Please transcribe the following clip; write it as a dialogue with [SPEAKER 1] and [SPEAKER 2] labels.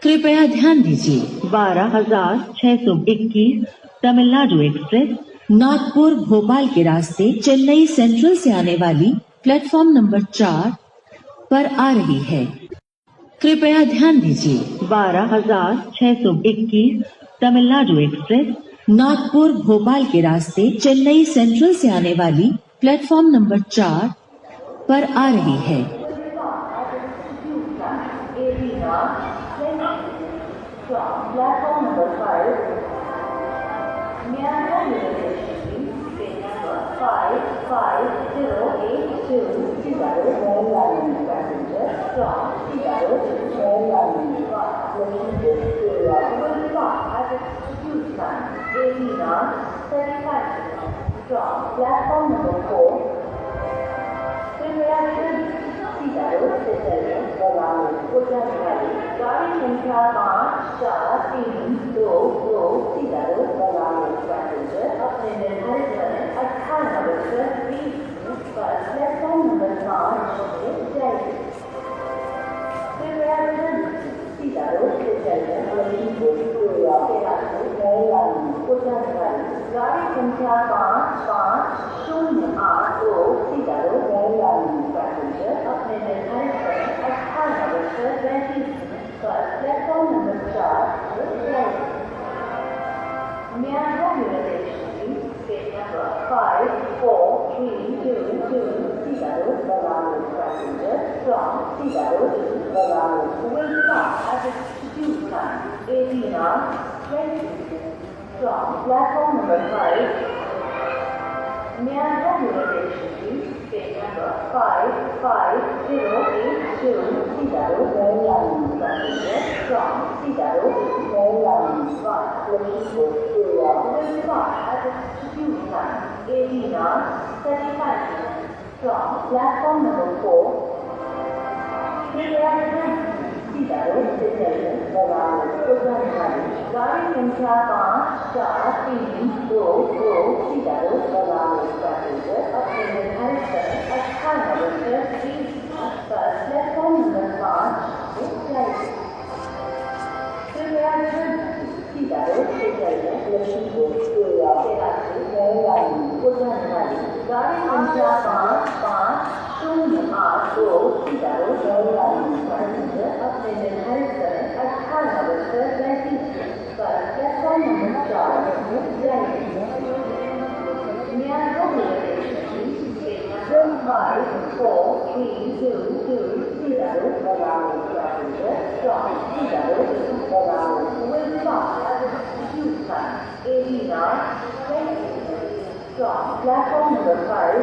[SPEAKER 1] कृपया ध्यान दीजिए
[SPEAKER 2] 12,621 तमिलनाडु एक्सप्रेस
[SPEAKER 1] नागपुर भोपाल के रास्ते चेन्नई सेंट्रल से आने वाली प्लेटफॉर्म नंबर 4 पर आ रही है। कृपया ध्यान दीजिए
[SPEAKER 2] 12,621 तमिलनाडु एक्सप्रेस
[SPEAKER 1] नागपुर भोपाल के रास्ते चेन्नई सेंट्रल से आने वाली प्लेटफॉर्म नंबर 4 पर आ रही है।
[SPEAKER 3] Platform number 5. Myanmar University, train number 55082, Chicago, Maryland passenger from Chicago to Maryland. Located will depart at Institute time 18:35 from platform number 4. Preparation Chicago, Chicago, Maryland, Gujarat. गाड़ी संख्या 54322 Chicago, Maryland passenger अपने निर्धारित समय 18:20 पर platform number 5 से जाएगी। Preparation Chicago, Chicago, Maryland, Gujarat। गाड़ी संख्या 55082 Chicago, Maryland passenger अपने निर्धारित समय 18:20 पर प्लेटफॉर्म नंबर 4 से जाएगी। Myanmar University, train number 54322, Chicago, Maryland passenger from Chicago to Maryland will depart at Institute time 18:20 from platform number 5. Myanmar University, train number 55082, Chicago, Maryland passenger from Chicago to Maryland. Located will depart at Institute time 18:35 from platform number 4. Preparation Chicago, Maryland, Gujarat। गाड़ी संख्या 54322 Chicago, Maryland passenger अपने निर्धारित समय 18:20 पर platform number 5 से जाएगी। Preparation Chicago, Maryland, Gujarat। गाड़ी संख्या 55082 Chicago, Maryland passenger अपने निर्धारित समय 18:20 पर प्लेटफॉर्म नंबर 4 से जाएगी। Myanmar University, train number 54322, Chicago, Maryland passenger from Chicago to Maryland will depart at Institute time 18:20 from platform number 5.